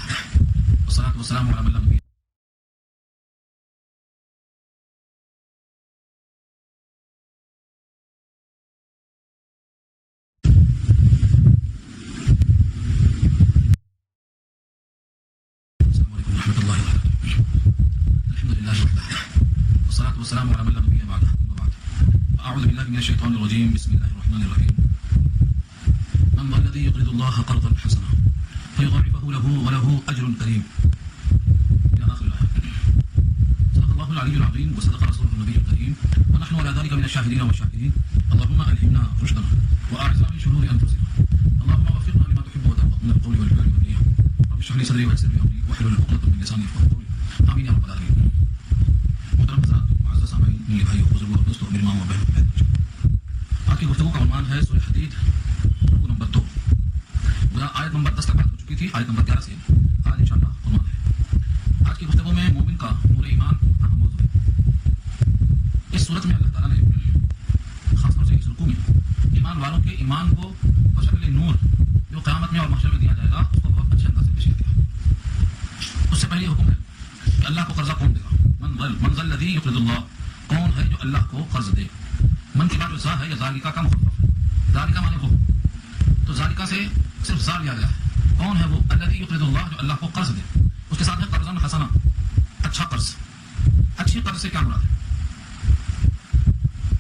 والصلاة والسلام على من لا نبي. السلام عليكم ورحمة الله وبركاته. الحمد لله وحده والصلاة والسلام على من لا نبي بعده. أعوذ بالله من الشيطان الرجيم. بسم الله الرحمن الرحيم. من ذا الذي يقرض الله قرضا حسنا فيضاعفه له وله أجر كريم إلى آخر الآية. صدق الله العلي العظيم وصدق رسوله النبي الكريم ونحن على ذلك من الشاهدين والشاكرين. اللهم ألهمنا رشدنا وأعذنا من شرور أنفسنا. اللهم وفقنا لما تحب وترضى من القول والفعل والنية. رب اشرح لي صدري ويسر لي أمري واحلل عقدة من لساني يفقهوا قولي. آمين يا رب العالمين. محترم حضرات معزز سامعین میرے بھائیو بزرگوں اور دوستوں میری ماں و بہنوں. آج کی گفتگو کا عنوان ہے سورہ حدید رکوع نمبر 2. گزشتہ آیت نمبر 10 تک بات ہو چکی تھی. آیت نمبر 11 سے آج انشاءاللہ عنوان ہے. آج کی گفتگو میں مومن کا نور ایمان اہم موضوع ہے. اس صورت میں اللہ تعالیٰ نے خاص طور سے اس رکوع میں ایمان والوں کے ایمان کو بشکل نور جو قیامت میں اور محشر میں دیا جائے گا اس کو بہت اچھے انداز سے پیش کیا گیا. اس سے پہلے یہ حکم ہے کہ اللہ کو قرضہ کون دے گا. من ذا الذی یقرض اللہ, کون ہے جو اللہ کو قرض دے. من کے بعد جو زا ہے یا ذالکہ کا مخفف ہے. ذالکہ معنی وہ, تو ذالکہ سے صرف زا لیا گیا ہے. کون ہے وہ الذی یقرض اللہ, جو اللہ کو قرض دے. اس کے ساتھ ہے قرضاً حسنا, اچھا قرض. اچھی قرض سے کیا مراد ہے؟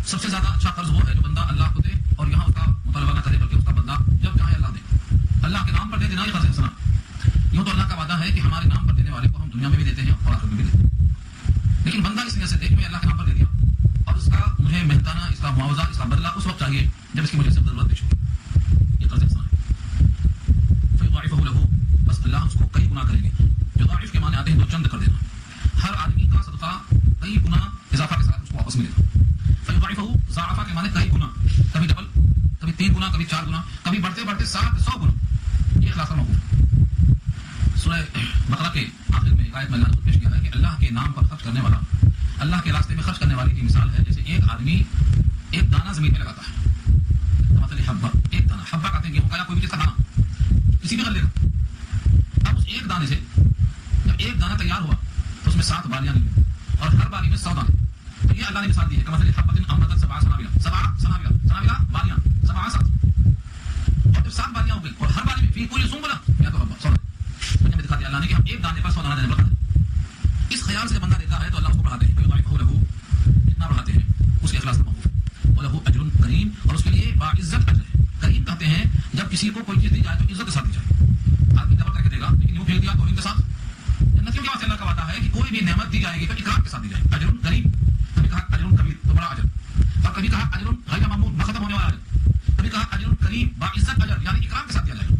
سب سے زیادہ اچھا قرض وہ ہے جو بندہ اللہ کو دے اور یہاں اس کا مطالبہ نہ کرے, بلکہ اس کا بندہ جب چاہے اللہ دے. اللہ کے نام پر دے دینا یہ قرض حسنا. یوں تو اللہ کا وعدہ ہے کہ ہمارے نام پر دینے والے کو ہم دنیا میں بھی دیتے ہیں اور آخرت میں بھی دیتے ہیں. لیکن بندہ اس نیت سے دے کہ میں اللہ کے نام پر دے دیا اور اس کا مجھے محنتانہ, اس کا معاوضہ, اس کا بدلہ اس وقت چاہیے جب اس کی مجھے سب ضرورت پیش ہوگی. یہ قرض حسنا ہے. فیضاعفہ لہ, بس اللہ اس کو کئی گنا کریں گے. یضاعف کے معنی آتے ہیں دو چند کر دینا. ہر آدمی کا صدقہ کئی گنا اضافہ کے ساتھ اس کو واپس ملے گا. فیضاعفہ, ضاعفہ کے معنی کئی گنا, کبھی ڈبل, کبھی 3 گنا, کبھی 4 گنا, کبھی بڑھتے بڑھتے 100 گنا. یہ اخلاص کا موضوع. سورہ بقرہ کے آخر میں ایک آیت میں اللہ نے پیش کیا ہے کہ اللہ کے نام پر خرچ کرنے والا, اللہ کے راستے میں خرچ کرنے والے کی مثال ہے جیسے ایک آدمی ایک دانہ زمین میں لگاتا ہے. مثلا حبہ, ایک دانہ, حبہ کہتے ہیں گیہوں کا یا کوئی بھی چیز کا دانہ, کسی بھی غلے کا. اب اس ایک دانے سے جب ایک دانہ تیار ہوا تو اس میں 7 بالیاں نکلی اور ہر بالی میں 100 دانے. تو یہ اللہ نے مثال دی ہے کہ مثلا حبۃ انبتت 7 سنابلا, بالیاں 7. اور جب 7 بالیاں ہو گئی اور ہر بالی میں فی کل سنبلہ یا تو حبہ 100 میں دکھا دیا اللہ نے کہ ہم ایک دانے پر 100 دانہ دینے بڑھاتے ہیں. اس خیال سے بندہ دیتا ہے تو اللہ اس کو بڑھاتے ہیں. کتنا بڑھاتے ہیں اس کے اخلاص کا موضوع. وَلَهُ أَجْرٌ کریم, اور اس کے لیے باعزت اجر ہے. کریم کہتے ہیں جب کسی کو کوئی چیز دی جائے تو عزت کے ساتھ دی جائے. آدمی ڈبل کر کے دے گا لیکن یوں پھینک دیا تو ان کے ساتھ. جنتیوں کے واسطے اللہ کا وعدہ ہے کہ کوئی بھی نعمت دی جائے گی تو اکرام کے ساتھ دی جائے. اجر کریم, کبھی کہا اجر کبیر تو بڑا اجر, اور کبھی کہا اجر غیر ممنون ختم ہونے والا اجر, کبھی کہا اجر کریم باعزت اجر یعنی اکرام کے ساتھ دیا جائے گا.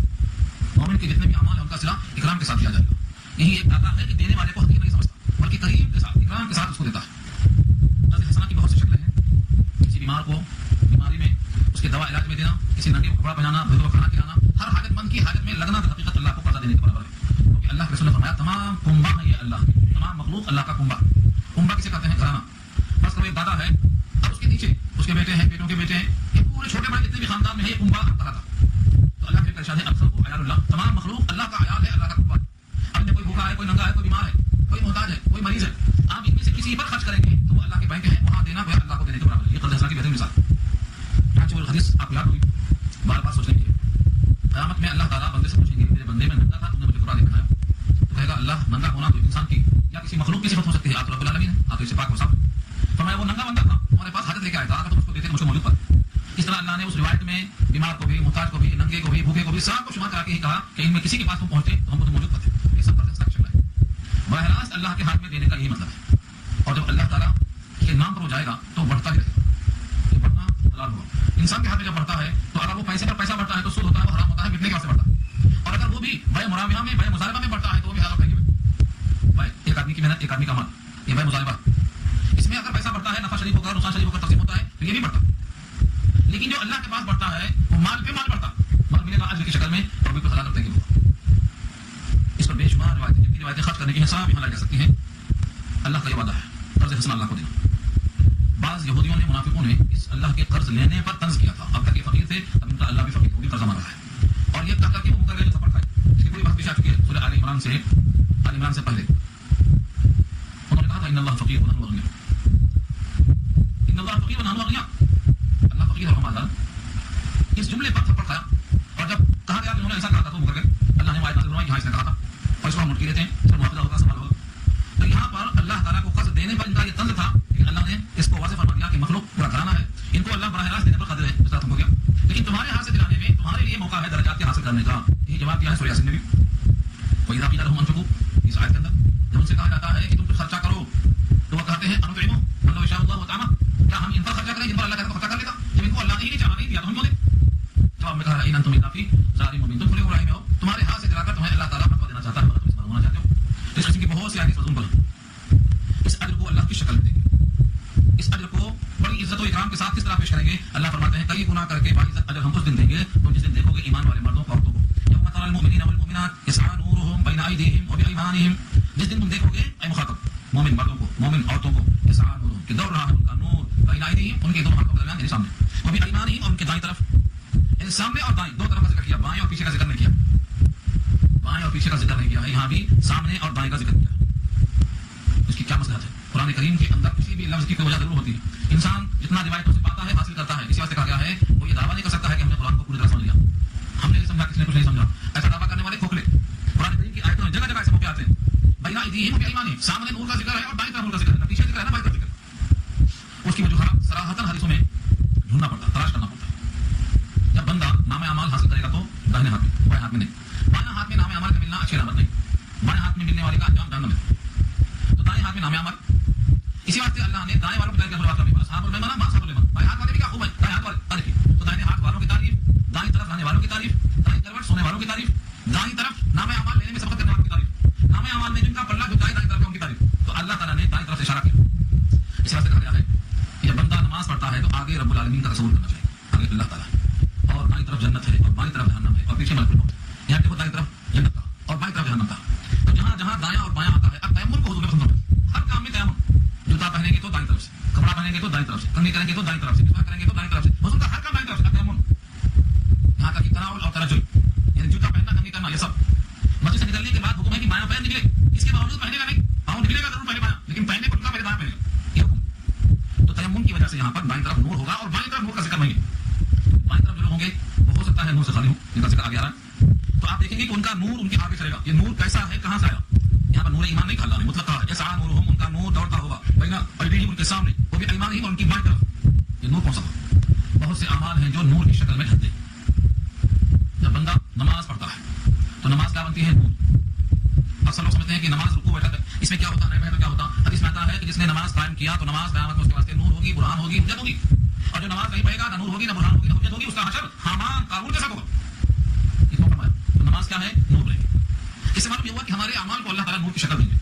مومن کے جتنے بھی اعمال ہیں ان کا صلہ اکرام کے ساتھ دیا جائے گا. یہی ایک داتا ہے کہ دینے والے کو حقیقت نہیں سمجھتا بلکہ کریم کے ساتھ, اکرام کے ساتھ اس کو دیتا ہے. قرض حسنہ کی بہت سی شکلیں ہیں. کسی بیمار کو بیماری میں اس کے دوا علاج میں دینا, کسی ننگے کو کپڑا پہنانا, بھوکے کو کھانا کھلانا, ہر حاجت مند کی حاجت میں لگنا در حقیقت اللہ کو قرضہ دینے کے برابر ہے. کیونکہ اللہ کے رسول نے فرمایا تمام کنبہ ہے یہ اللہ کے, تمام مخلوق اللہ کا کنبہ. کنبہ کسے کہتے ہیں؟ کرانا. بس کرو ایک دادا ہے اب اس کے نیچے اس کے بیٹے ہیں, بیٹوں کے بیٹے ہیں, یہ پورے چھوٹے بڑے جتنے بھی خاندان میں ہے یہ کنبہ کراتا. تو اللہ کے ارشاد ہے اکثر کو عیال اللہ, تمام مخلوق اللہ کا عیال ہے, اللہ کا کنبہ. اب کوئی بھوکا ہے, کوئی ننگا ہے, کوئی بیمار ہے, کوئی محتاج ہے, کوئی مریض ہے, آپ ان میں سے کسی پر خرچ کریں گے تو وہ اللہ کے بینک ہے, وہاں دینا وہ اللہ کو دینے کے برابر ہے. یہ قرض حسنہ کی بہترین مثال. وہ حدیث آپ یاد ہوگی, بار بار سوچنے کی. قیامت میں اللہ تعالیٰ بندے سے پوچھیں گے میرے بندے میں ننگا تھا, تم نے مجھے قرآن دکھایا. تو کہے گا اللہ ننگا ہونا تو انسان کی یا کسی مخلوق کی صفت ہو سکتی ہے, آپ رب العالمین ہیں, آپ اس سے پاک ہو. صاحب فرمایا وہ ننگا بندہ تھا, ہمارے پاس حاجت لے کے آیا تھا, تو اس کو دیتے مجھ کو موجود پر. اس طرح اللہ نے اس روایت میں بیمار کو بھی, محتاج کو بھی, ننگے کو بھی, بھوکے کو بھی, سب کو شمار کرا کے ہی کہا کہ ان میں کسی کے پاس تم پہنچے تو ہم کو موجود کرتے. یہ سب قرض حسنہ کی شکل ہے. براہ راست اللہ کے ہاتھ میں دینے کا یہی مطلب ہے. اور جب اللہ تعالیٰ کے نام پر ہو جائے گا تو بڑھتا ہی رہے گا. یہ بڑھنا حلال ہوا. انسان کے ہاتھ میں جب بڑھتا ہے تو اگر وہ پیسے پر پیسہ بڑھتا ہے تو سود ہوتا ہے, وہ حرام ہوتا ہے, مٹنے کے واسطے بڑھتا ہے. اور اگر وہ بھی بے مراویہ میں, بے مظالمہ میں بڑھتا ہے تو وہ بھی حلال ہوتا ہے. بھائی ایک آدمی کی محنت, ایک آدمی کا مال, یہ بے مظالمہ. اس میں اگر پیسہ بڑھتا ہے, نفع شریف ہو کر نقصان شریف ہو کر تقسیم ہوتا ہے تو یہ بھی بڑھتا. لیکن جو اللہ کے پاس بڑھتا ہے وہ مال پہ مال بڑھتا, مال ملے گا اجر کی شکل میں اور بالکل حلال ہوتا ہے. اس پر بے شمار روایتیں, جن کی روایتیں خرچ کرنے کی حساب یہاں لائی جا سکتی ہیں. اللہ کا یہ وعدہ ہے قرض حسنہ اللہ کو دینا. بعض یہودیوں نے, منافقوں نے اس اللہ کے قرض لینے پر طنز کیا تھا. اب تک یہ فقیر تھے, اب ان کا اللہ بھی فقیر, وہ بھی قرضہ مانگ رہا ہے. اور یہ کہا کہ وہ مکر گئے جو تھپڑ کھائے. اس کی پوری بات پیش آ چکی ہے. سورہ آل عمران عمران سے پہلے انہوں نے کہا تھا ان اللہ فقیر ونحن اغنیاء، ان اللہ فقیر ونحن اغنیاء، اللہ فقیر اور ہم مالدار. اس جملے پر تھپڑ کھایا اور جب کہا گیا کہ انہوں نے ایسا کہا تھا تو مکر گئے. اللہ نے آیت نازل فرمائی یہاں اس نے کہا تھا اور اس کو ہم نوٹ کیے لیتے ہیں، پھر معافذہ ہوگا سوال ہوگا. تو یہاں پر اللہ تعالیٰ کو قرض دینے پر ان کا یہ طنز تھا، لیکن اللہ نے اس کو واضح فرما دیا کہ مخلوق پورا گھرانہ ہے، ان کو اللہ براہ راست دینے پر قادر ہے، اس طرح تم ہو گیا، لیکن تمہارے ہاتھ سے دلانے میں تمہارے لیے موقع ہے درجات کے حاصل کرنے کا. یہ جواب دیا ہے سورہ یاسین میں بھی. وَإِذَا قِيلَ لَهُمْ أَنفِقُوا، اس آیت کے اندر جب ان سے کہا جاتا ہے کہ تم کچھ خرچہ کرو تو وہ کہتے ہیں أَنُطْعِمُ مَن لَوْ يَشَاءُ اللَّهُ طَعَامَهُ، کیا ہم ان پر خرچہ کریں جن پر اللہ کہتا ہے خرچہ کر لیتا، جب ان کو اللہ نے ہی نہیں چاہا نہیں دیا تو ہم کیوں دیں؟ جواب میں کہا إِنْ أَنْتُمْ إِلَّا فِي ضَلَالٍ مُبِينٍ، تم کھلے برائی میں ہو، تمہارے ہاتھ سے دلا کر تمہیں اللہ تعالیٰ فتویٰ دینا چاہتا ہے مگر تم اس پر ہونا چاہتے ہو. اس قسم کی بہت سی آیات اس مضمون پر ہیں. اس اجر کو اللہ کی شکل میں دیں گے، اس اجر کو بڑی عزت و اکرام کے ساتھ کس طرح پیش کریں گے؟ اللہ فرماتے ہیں کئی گنا کر کے باعزت اجر ہم اس دن دیں گے تم جس دن دیکھو گے ایمان والے مردوں کو عورتوں کو. یوم تری المؤمنین والمؤمنات یسعی نورهم بین ایدیہم وبایمانہم، جس دن تم دیکھو گے اے مخاطب مومن مردوں کو مومن عورتوں کو، یسعی نورهم کہ دوڑ رہا ہے ان کا نور، بین ایدیہم ان کے دونوں ہاتھوں کے درمیان یعنی سامنے، وبایمانہم اور ان کے دائیں طرف، یعنی سامنے اور دائیں دو طرف کا ذکر کیا، بائیں اور پیچھے کا ذکر نہیں کیا، بائیں اور پیچھے کا ذکر نہیں کیا ہے، یہاں بھی سامنے اور دائیں کا ذکر کیا. اس کی کیا مصلحت ہے؟ قرآن کریم کے اندر کسی بھی لفظ کی کوئی وجہ ضرور ہوتی ہے. انسان جتنا روایتوں سے پاتا ہے حاصل کرتا ہے، اسی واسطے کہا گیا ہے وہ یہ دعویٰ نہیں کر سکتا ہے کہ ہم نے قرآن کو پوری طرح سمجھ لیا، ہم نے نہیں سمجھا، کسی نے کچھ نہیں سمجھا. ایسا دعویٰ کرنے والے کھوکھلے. قرآن کریم کی آیتوں میں جگہ جگہ ایسے موقع آتے ہیں بین ایدیہم وبایمانہم، سامنے نور کا ذکر ہے اور دائیں طرف نور کا ذکر ہے، پیچھے ذکر ہے نا بائیں طرف ذکر. اس کی وجوہات صراحتاً حدیثوں میں ڈھونڈنا پڑتا ہے، تلاش کرنا پڑتا ہے. جب بندہ نام اعمال حاصل کرے گا تو داہنے ہاتھ میں، بائیں ہاتھ میں نہیں. بائیں ہاتھ میں نام اعمال کا ملنا اچھی علامت نہیں، بائیں ہاتھ میں ملنے والے کا انجام جہنم ہے. تو دائیں ہاتھ میں نام اعمال، اسی واسطے اللہ نے دائیں والوں کی تعریف بات کرنی، اصحاب المیمنہ ما اصحاب المیمنہ، بائیں ہاتھ والے بھی کیا خوب ہے، دائیں ہاتھ والے تعریف. تو دائیں ہاتھ والوں کی تعریف، دائیں طرف رہنے والوں کی تعریف، دائیں طرف سونے والوں کی تعریف، دائیں طرف نام اعمال لینے میں سبقت کرنے والوں کی تعریف، نام اعمال میں جن کا پلہ جو دائیں طرف ہے ان کی تعریف. تو اللہ تعالیٰ نے دائیں طرف سے اشارہ کیا. اسی واسطے کہا گیا ہے کہ جب بندہ نماز پڑھتا ہے تو آگے رب العالمین کا تصور کرنا چاہیے، آگے اللہ تعالیٰ اور دائیں طرف جنت ہے اور بائیں طرف جہنم ہے اور پیچھے ملک الموت. یہاں دیکھو دائیں طرف جنت کا اور بائیں طرف جہنم کا. تو جہاں جہاں دایاں اور بایاں آتا ہے اب تیمم کو حضور نے سمجھا، ہر کام میں تیمم، جوتا پہنیں گے تو دائیں طرف سے، کپڑا پہنیں گے تو دائیں طرف سے، کنگھی کریں گے تو دائیں طرف سے، مسواک کریں گے تو دائیں طرف سے، حضور کا ہر کام دائیں طرف سے. تیمم یہاں تک کہ تناول اور ترجل یعنی جوتا پہننا کنگھی کرنا یہ سب. مسجد سے نکلنے کے بعد حکم ہے کہ بایاں پیر نکلے، اس کے باوجود پہنے گا نہیں، پاؤں نکلے گا ضرور پہلے بایاں، لیکن پہننے کو پہلے دایاں پہنے گا، یہ حکم. تو تیمم کی وجہ سے یہاں پر دائیں طرف نور ہوگا اور بائیں طرف نور کا ذکر نہیں ہے. بائیں طرف جو لوگ ہوں گے وہ ہو سکتا ہے نور سے خالی ہوں، ان کا ذکر آگے آ رہا ہے. تو آپ دیکھیں گے کہ ان کا نور ان کے آگے چلے گا. یہ نور کیسا ہے، کہاں سے آیا؟ یہاں پر نور ایمان نہیں، اللہ نے مطلق کہا یسعی نورہم، ان کا نور دوڑتا ہوگا بین ایدیہم ان کے سامنے، وہ بھی ایمانہم اور ان کی بائیں طرف. یہ نور کون سا؟ بہت سے اعمال ہیں جو نور کی شکل میں ڈھلتے ہیں. جب بندہ نماز پڑھتا ہے تو نماز کیا بنتی ہے؟ نور. اکثر لوگ سمجھتے ہیں کہ نماز رکوع بیٹھا اس میں کیا ہوتا ہے، تو کیا ہوتا؟ حدیث میں آتا ہے کہ جس نے نماز قائم کیا تو نماز قیامت میں اس کے واسطے نور ہوگی، برہان ہوگی، حجت ہوگی. اور جو نماز نہیں پڑھے گا نہ نور ہوگی، نہ برہان ہوگی، نہ حجت ہوگی، اس کا حشر حامان قارون جیسا ہوگا. یہ کیوں فرمایا؟ تو نماز کیا ہے؟ نور رہے گی. اس سے معلوم یہ ہوا کہ ہمارے اعمال کو اللہ تعالیٰ نور کی شکل دیں گے.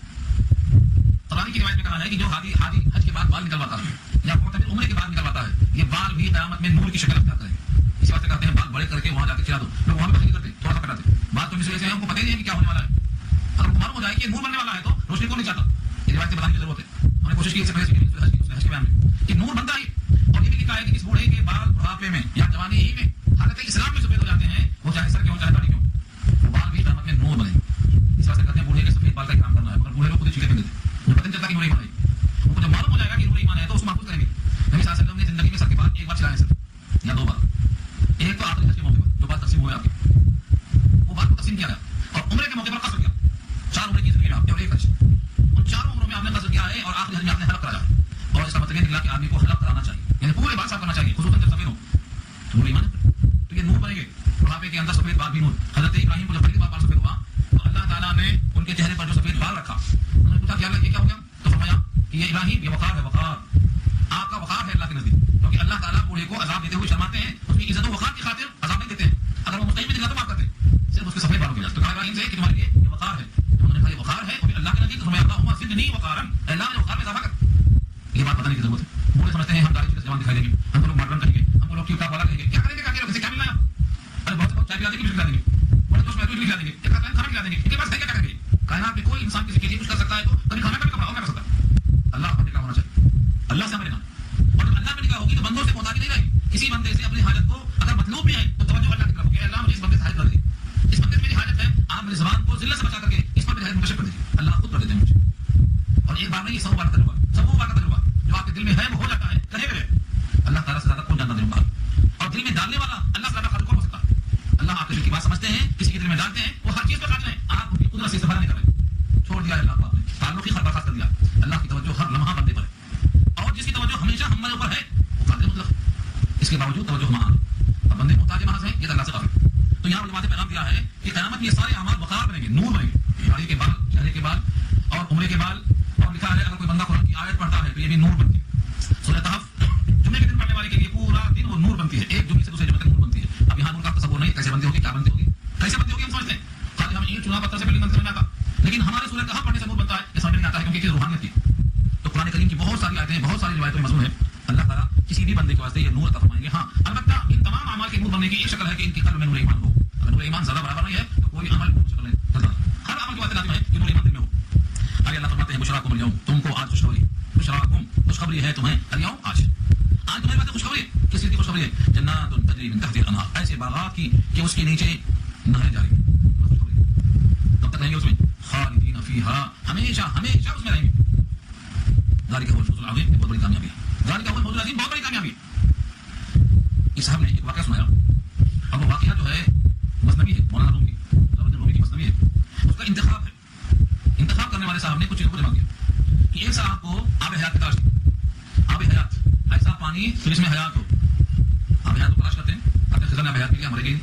قرآن کی روایت میں کہا ہے کہ جو حاجی حج کے بعد بال نکلواتا ہے یا معتمر عمرے کے بعد نکلواتا ہے، یہ بال بھی قیامت میں نور کی شکل اختیار کریں گے. اسی واسطے کہتے ہیں بال بڑے کر کے وہاں جا کے کھلا دو. لوگ وہاں بھی بخیل کرتے تھوڑا سا کٹاتے، بات تو اس وجہ سے ہم کو پتہ ہی نہیں ہے کہ کیا ہونے والا ہے. اگر ہم کو معلوم ہو جائے کہ نور بننے والا ہے تو روشنی کو نہیں چاہتا. یہ روایت سے بتانے کی ضرورت ہے. ہم نے کوشش کی اس سے پہلے حج کے بیان میں کہ نور بنتا ہی، اور یہ بھی لکھا ہے کہ اس بوڑھے کے بال بڑھاپے میں یا جوانی ہی میں حالت اسلام میں سفید ہو جاتے ہیں، وہ چاہے سر کیوں چاہے داڑھی کیوں، وہ بال بھی قیامت میں نور بنے. اس واسطے کہتے ہیں بوڑھے کے سفید بال کا اکرام کرنا ہے. مگر بوڑھے لوگ خود ہی چھیلے پھینک دیتے، جو پتہ نہیں چلتا کہ نور ایمان ہے. ان کو جب معلوم ہو جائے گا کہ نور ایمان ہے تو اس کو محفوظ کریں گے. نبی صلی اللہ علیہ وسلم نے زندگی میں سر کے بعد ایک بار چلایا سر یا دو بار. ایک تو آخری حج کے موقع پر جو بات تقسیم ہوئے آپ کی، وہ بات کو تقسیم کیا گیا، اور عمرے کے موقع پر قصر کیا. 4 عمرے کی زندگی میں آپ نے ایک حج، ان 4 عمروں میں آپ نے قصر کیا ہے اور آخری حج میں آپ نے حلق کرایا. اور اس کا مطلب یہ نکلا کہ آدمی کو حلق کرانا چاہیے، یعنی پورے بال صاف کرنا چاہیے، خصوصاً جب سفید ہو. تو نور ایمان ہے. تو یہ نور بنے گے. بڑھاپے کے اندر سفید بال بھی نور. حضرت ابراہیم کو جب پہلی بار بال سفید ہوا تو اللہ تعالیٰ نے ان کے چہرے پر جو سفید بال رکھا، انہوں نے پوچھا کہ اللہ یہ کیا ہو گیا؟ تو فرمایا کہ یہ ابراہیم یہ وقار ہے، وقار آپ کا وقار ہے اللہ کے نزدیک. کیونکہ اللہ تعالیٰ بوڑھے کو عذاب دیتے ہوئے شرماتے ہیں، اس کی عزت و وقار کی خاطر عذاب نہیں دیتے ہیں. اگر وہ مستقیم دکھا تو معاف کرتے ہیں، صرف اس کے سفید بالوں کی وجہ سے. تو کہا ابراہیم سے کہ تمہارے لیے یہ وقار ہے. انہوں نے کہا یہ وقار ہے اور اللہ کے نزدیک تو فرمایا اللہم زدنی وقارا، اللہ نے وقار میں اضافہ کر. یہ بات بتانے کی ضرورت ہے. بوڑھے سمجھتے ہیں ہم داڑھی کی جوان دکھائی دیں گے، ہم کو لوگ ماڈرن کہیں گے، ہم کو لوگ ٹیپ ٹاپ والا کہیں گے. کیا کریں گے؟ کیا کیا نہیں لایا؟ ارے بہت چائے پلا دیں گے، بسکٹ کھلا دیں گے، بڑے دوست میں کھلا دیں گے، ایک کھانا کھلا دیں گے. ان کے پاس ہے کیا کریں گے؟ کائنات میں کوئی انسان کسی کے لیے کچھ کر سکتا ہے تو کبھی کھانا کبھی کپڑا اور کیا کر سکتا ہے؟ اللہ پر نکاح ہونا چاہیے، اللہ سے ہمارے نام. اور جب اللہ پہ نکاح ہوگی تو بندوں سے محتاجی نہیں رہے. کسی بندے سے اپنی حاجت کو اگر مطلوب بھی ہے تو توجہ اللہ کی طرف ہوگی، اللہ مجھے اس بندے سے حاجت کر دے، اس بندے سے میری حاجت ہے. آپ میری زبان کو ذلت سے بچا کر کے اس پر کام نہیں، سبوں بار کا تجربہ، سبوں بار کا تجربہ جو آپ کے دل میں ہے وہ ہو جاتا ہے، کہیں بھی رہے۔ اللہ تعالیٰ سے زیادہ کون جانتا دل میں، اور دل میں ڈالنے والا اللہ سے زیادہ خالق کون ہو سکتا ہے؟ اللہ آپ کے دل کی بات سمجھتے ہیں، کسی کے دل میں ڈالتے ہیں، وہ ہر چیز کو قادر ہیں، آپ ان کی قدرت سے استفادہ نہیں کر رہے، چھوڑ دیا اللہ کو، آپ نے تعلق ہی برخاست کر دیا۔ اللہ کی توجہ ہر لمحہ بندے پر ہے، اور جس کی توجہ ہمیشہ ہمارے اوپر ہے وہ قادر مطلق ہے، اس کے باوجود توجہ وہاں ہے، اب بندے محتاج محض ہیں، یہ اللہ سے غافل۔ تو یہاں علماء نے پیغام دیا ہے کہ قیامت میں یہ سارے اعمال وقار بنیں گے، نور بنیں گے، داڑھی کے بال، چہرے کے بال اور عمرے کے بال، اور لکھا ہے اگر کوئی بندہ قرآن کی آیت پڑھتا ہے تو یہ بھی نور بنتی ہے۔ سورہ کہف جمعے کے دن پڑھنے والے کے لیے پورا دن وہ نور بنتی ہے، ایک جمعے سے دوسرے جمعے تک نور بنتی ہے۔ اب یہاں نور کا تصور نہیں، کیسے بنتی ہوگی، کیا بنتی ہوگی، کیسے بنتی ہوگی ہم سمجھتے ہیں، خالی ہم اینٹ چنا پتھر سے بلڈنگ بنتے نہیں آتا، لیکن ہمارے سورہ کہف پڑھنے سے نور بنتا ہے، یہ سمجھ نہیں آتا ہے کیونکہ یہ روحانیت کی۔ تو قرآن کریم کی بہت ساری آیتیں، بہت ساری روایتوں میں مضمون ہے، اللہ تعالیٰ کسی بھی بندے کے واسطے یہ نور عطا فرمائیں گے۔ ہاں البتہ ان تمام اعمال کے نور بننے کی ایک شکل ہے کہ ان کے قلب میں نور ایمان ہو، اگر نور ایمان زیادہ برابر نہیں ہے تو کوئی عمل شکل نہیں چلتا، ہر عمل کی بات لازم ہے کہ نور ایمان دل میں ہو۔ آگے اللہ فرماتے ہیں بشراکم اليوم، تم کو آج خوشخبری، بشراکم خوشخبری ہے تمہیں، اليوم آج تمہاری بات خوشخبری ہے، کس چیز کی خوشخبری ہے؟ جنات تجری من تحتها الانہار، ایسے باغات کی کہ اس کے نیچے نہریں جاری ہیں، خوشخبری کب تک رہیں گے اس میں؟ خالدین فیہا، ہمیشہ ہمیشہ اس میں رہیں گے۔ ذالک هو الفوز العظیم، یہ بہت بڑی کامیابی ہے، ذالک هو الفوز العظیم، بہت بڑی کامیابی ہے۔ اس صاحب نے ایک واقعہ سنایا، اور وہ واقعہ جو ہے مثنوی ہے، مولانا رومی کی مثنوی ہے، اس کا انتخاب ہے، انتخاب کرنے والے صاحب نے کچھ چیزوں کو جمع کیا کہ ایک صاحب کو آب حیات کی تلاش تھی، آب حیات ایسا پانی جس میں حیات ہو، آب حیات کو تلاش کرتے ہیں، اپنے خزانے آب حیات کے لیے ہمارے گئے،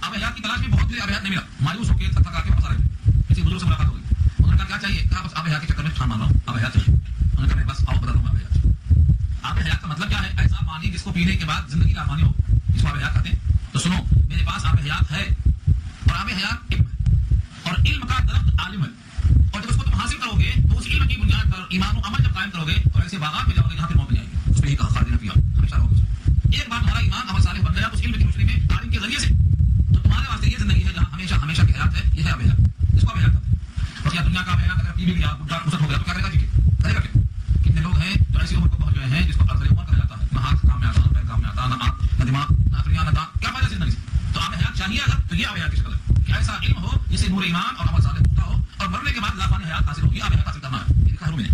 آب حیات کی تلاش میں بہت آب حیات نہیں ملا، مایوس ہو کے تھک تھکا کے واپس آ رہے تھے، کسی بزرگ سے ملاقات ہو گئی، انہوں نے کہا کیا چاہیے، کہا بس آب حیات کے چکر میں ٹھان مار رہا ہوں، آب حیات چاہیے، انہوں نے کہا بس آؤ بتا دوں آب حیات۔ آب حیات کا مطلب کیا ہے؟ ایسا پانی جس کو پینے کے بعد زندگی کا پانی ہو، جس کو آب حیات کہتے ہیں۔ تو سنو میرے پاس آب حیات ہے، اور آب حیات علم ہے، اور علم کا درخت عالم ہے، اور جب اس کو تم حاصل کرو گے تو اس علم کی بنیاد پر ایمان و عمل جب قائم کرو گے تو ایسے باغات میں جاؤ گے جہاں پھر موت نہیں آئے گی، اس پہ ہی کہا خالدین فیہا، ہمیشہ رہو گے۔ ایک بار تمہارا ایمان عمل صالح بن گیا اس علم کی روشنی میں، عالم کے ذریعے سے، تو تمہارے واسطے یہ زندگی ہے جہاں ہمیشہ ہمیشہ کی حیات ہے، یہ ہے آب حیات، اس کو آب حیات کہتے ہیں۔ اور کیا دنیا کا آب حیات اگر پی بھی لیا، بڈھا رخصت ہو گیا تو کیا کرے گا جی، کرے گا کیا؟ کتنے لوگ ہیں جو ایسی عمر کو پہنچ گئے ہیں جس کو ارذل عمر کہا جاتا ہے، نہ ہاتھ کام میں آتا، نہ پیر کام میں آتا، نہ آنکھ، نہ دماغ، نہ عقلیہ، نہ دانت، کیا فائدہ زندگی سے؟ تو آب حیات چاہیے اگر تو یہ آب حیات کی شکل ہے کہ ایسا علم ہو جسے نور ایمان اور عمل صالح ہوتا ہو، اور مرنے کے بعد لاپانی حیات حاصل ہوگی، آب حیات حاصل کرنا ہے، یہ لکھا ہے رومی نے۔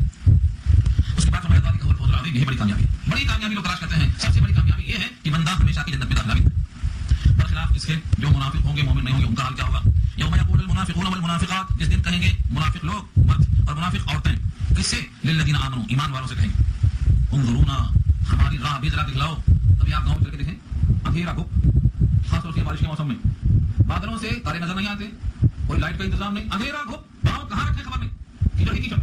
اس کے بعد فرمایا ذالک هو الفوز العظیم، یہی بڑی کامیابی ہے، بڑی کامیابی لوگ تلاش کرتے ہیں، سب سے بڑی کامیابی یہ ہے کہ بندہ ہمیشہ کی جنت میں داخل ہے، برخلاف اس کے جو منافق ہوں گے، مومن نہیں ہوں گے، ان کا حال کیا ہوگا؟ یوم یقول المنافقون والمنافقات، جس دن کہیں گے منافق لوگ مرد اور منافق عورتیں، کس سے؟ للذین آمنوا، ایمان والوں سے کہیں گے، انظرونا، ہماری راہ بھی ذرا دکھلاؤ۔ ابھی آپ گاؤں چل کے دیکھیں، اندھیرا گھپ، خاص طور سے بارش کے موسم میں بادلوں سے تارے نظر نہیں آتے، کوئی لائٹ کا انتظام نہیں، اندھیرا گھپ، گاؤں کہاں رکھے خبر نہیں، کیچڑ ہی کیچڑ۔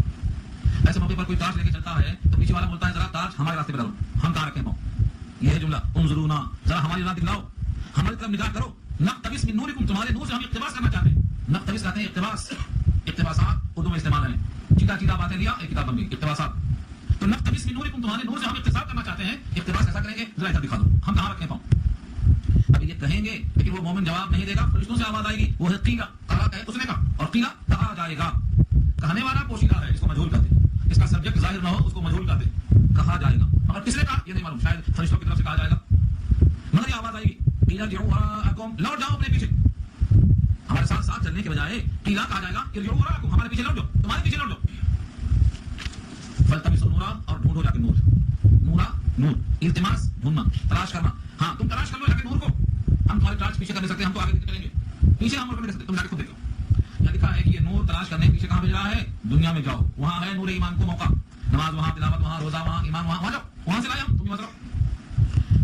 ایسے موقع پر کوئی ٹارچ لے کے چلتا ہے تو پیچھے والا بولتا ہے ذرا ٹارچ ہمارے راستے پہ ڈالو، ہم کہاں رکھیں پاؤں، یہ ہے جملہ، انظرونا، ذرا ہماری راہ دکھلاؤ، ہماری طرف نگاہ کرو، نقتبس من نورکم، تمہارے نور سے ہم اقتباس کرنا چاہتے ہیں، نقتبس کہتے ہیں اقتباس، اقتباسات اردو میں استعمال ہیں، چیدہ چیدہ باتیں لیا ایک کتاب بن گئی، اقتباسات، تو نقتبس من نورکم، تمہارے نور سے ہم اقتباس کرنا چاہتے ہیں، اقتباس ایسا کریں گے ذرا ادھر دکھا دو، ہم کہاں رکھیں پاؤں۔ اب یہ کہیں گے لیکن وہ مومن جواب نہیں دے گا، فرشتوں سے آواز آئے گی، وہ ہے قیلا، کہا کہ اس نے کہا، اور قیلا کہا جائے گا، کہنے والا پوشیدہ ہے، اس کو مجہول کہتے ہیں، اس کا سبجیکٹ ظاہر نہ ہو اس کو مجہول کہتے ہیں، کہا جائے گا، مگر کس نے کہا یہ نہیں معلوم، شاید فرشتوں کی طرف سے کہا جائے گا، مگر یہ آواز آئے گی، قیل ارجعوا وراءکم، لوٹ جاؤ اپنے پیچھے، ہمارے ساتھ ساتھ چلنے کے بجائے قیلا کہا جائے گا ارجعوا وراءکم، ہمارے پیچھے لوٹ جاؤ، تمہارے پیچھے لوٹ جاؤ، فالتمسوا نورا، اور ڈھونڈو جا کے نور، نورا نور، التماس ڈھونڈنا، تلاش کرنا، ہاں تم تلاش کر لو جا کے نور کو، ہم تمہارے ٹارچ پیچھے کر نہیں سکتے، ہم تو آگے چلیں گے، پیچھے ہم نہیں سکتے، تم جا کے خود دیکھو۔ یہاں لکھا ہے کہ یہ نور تلاش کرنے پیچھے کہاں بھیج رہا ہے؟ دنیا میں جاؤ، وہاں ہے نور ایمان کو موقع، نماز وہاں، تلاوت وہاں، روزہ وہاں، ایمان وہاں، وہاں جاؤ، وہاں سے لائے ہم، تم وہاں جاؤ۔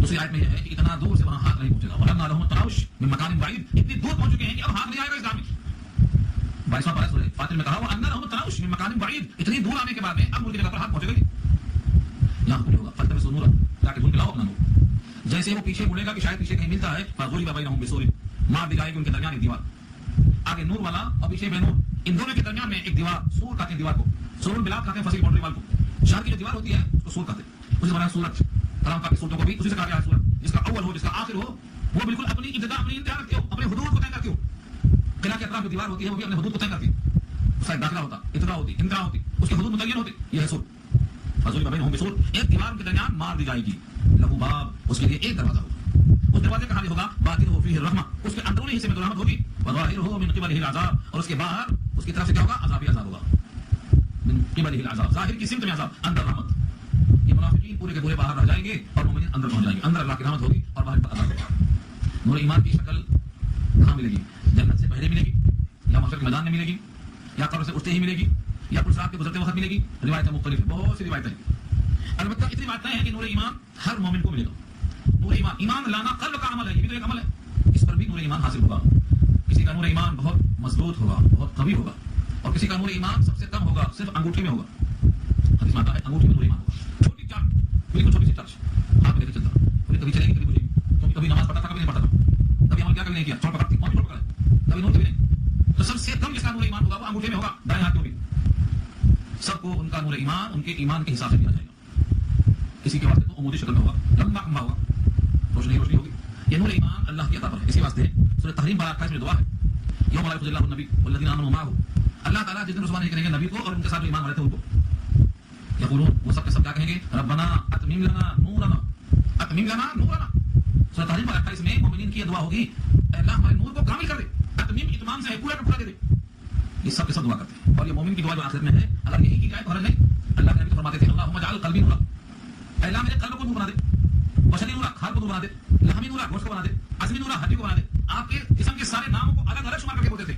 دوسری آیت میں یہ ہے کہ اتنا دور سے وہاں ہاتھ نہیں پہنچے گا، وَأَنَّ لَهُمُ التَّنَاوُشُ مِن مَكَانٍ بَعِيدٍ، اتنی دور پہنچ چکے ہیں کہ اب ہاتھ نہیں آئے گا اس دام میں۔ 22واں پارہ سورہ فاطر میں کہا وَأَنَّ لَهُمُ التَّنَاوُشُ مِن مَكَانٍ بَعِيدٍ، اتنی دور آنے کے بعد میں اب ملک کی جگہ پر ہاتھ پہنچے گا نہیں، یہاں کچھ ہوگا، فَالْتَمِسُوا نُورًا، جا کے ڈھونڈ کے لاؤ اپنا نور، جیسے وہ پیچھے مڑے گا کہ شاید پیچھے کہیں ملتا ہے، فَضُرِبَ بَيْنَهُم بِسُورٍ، مار دی جائے گی ان کے درمیان ایک دیوار، آگے نور والا اور پیچھے بے نور، ان دونوں کے درمیان میں ایک دیوار، سور کہتے ہیں دیوار کو، سور البلاد کہتے ہیں فصیل باؤنڈری وال کو، شہر کی جو دیوار ہوتی ہے اس کو سور کہتے ہیں، اسی طرح سورج، کلام پاک کی صورتوں کو بھی اسی سے کہا گیا ہے سورج، جس کا اول ہو جس کا آخر ہو، وہ بالکل اپنی ابتدا اپنی انتہا رکھتے ہو، اپنے حدود کو طے کرتے ہو، قلعہ کے اطراف جو دیوار ہوتی ہے وہ بھی اپنے حدود کو طے کرتی ہے، اس کا ایک داخلہ ہوتا، ابتدا ہوتی، انتہا ہوتی، اس کے حدود متعین ہوتے، یہ ہے سور، فضول بینہم بسور، ایک دیوار کے درمیان مار دی جائے گی، لہو باب، اس کے لیے ایک دروازہ ہوگا، اس دروازے کا حال ہوگا باطنہ فیہ الرحمہ، اس کے اندرونی حصے میں تو رحمت ہوگی، وظاہرہ من قبلہ العذاب، اور اس کے باہر اس کی طرف سے کیا ہوگا؟ عذاب ہی عذاب ہوگا۔ من قبله العذاب، ظاہر کی سمت میں عذاب، اندر رحمت. یہ منافقین پورے کے پورے باہر رہ جائیں گے اور مومنین اندر پہنچ جائیں گے. اندر اللہ کی رحمت ہوگی اور باہر عذاب ہوگا. نور ایمان کی شکل کہاں ملے گی؟ جنت سے پہلے ملے گی، یا محشر کے میدان میں ملے گی، یا قبر سے اٹھتے ہی ملے گی، یا پل صراط کے گزرتے وقت ملے گی. روایتیں مختلف ہیں، بہت سی روایتیں ہیں. البتہ اتنی باتیں ہیں کہ نور ایمان ہر مومن کو ملے گا. نور ایمان لانا قلب کا عمل ہے، یہ بھی تو ایک عمل ہے. اس پر بھی نور ایمان حاصل ہوگا. کسی کا نور ایمان بہت مضبوط ہوگا، بہت قوی ہوگا، اور کسی کا نور ایمان سب سے کم ہوگا، صرف انگوٹھی میں ہوگا. حدیث میں آتا ہے انگوٹھی میں نور ایمان ہوگا. چھوٹی چاٹ، بالکل چھوٹی سی ٹچ، ہاتھ میں لے کے چلتا، کبھی چلے گی کبھی بجے گی. کیونکہ کبھی نماز پڑھتا تھا، کبھی نہیں پڑھتا تھا، کبھی عمل کیا کبھی نہیں کیا، چھوڑ پکڑتی چھوڑ پکڑا کبھی نور کبھی نہیں. تو سب سے کم جس کا نور ایمان ہوگا وہ انگوٹھی میں ہوگا، دائیں ہاتھ میں بھی. سب کو ان کا نور ایمان ان کے ایمان کے حساب سے دیا جائے گا. کسی کے واسطے تو عمودی شکل میں ہوگا، لمبا کمبا ہوگا، روشنی ہوگی. یہ نور ایمان اللہ کی عطا پر ہے. اسی واسطے سورۃ تحریم 28 میں دعا ہے، یوم لا یخزی اللہ النبی والذین آمنوا معہ. اللہ تعالیٰ جس دن رسوا نہیں کریں گے نبی کو اور ان کے ساتھ جو ایمان والے تھے ان کو. یقولون، وہ سب کے سب کیا کہیں گے؟ ربنا اتمم لنا نورنا، اتمم لنا نورنا. سورۃ تحریم 28 میں مومنین کی یہ دعا ہوگی، اے اللہ ہمارے نور کو کامل کر دے. اتمیم اتمام سے پورا کا پورا دے دے. یہ سب کے سب دعا کرتے ہیں. اور یہ مومن کی دعا جو آخر میں ہے، اگر یہی کی جائے تو حرج نہیں. اللہ کے نبی فرماتے تھے اللہم اجعل قلبی نورا، اے اللہ میرے قلب کو نور بنا دے. بشری نورا، کھال کو نور بنا دے. لحمی نورا، گوشت کو بنا دے. عظمی نورا، ہڈی کو بنا دے. آپ کے جسم کے سارے ناموں کو الگ الگ شمار کر کے بولتے تھے،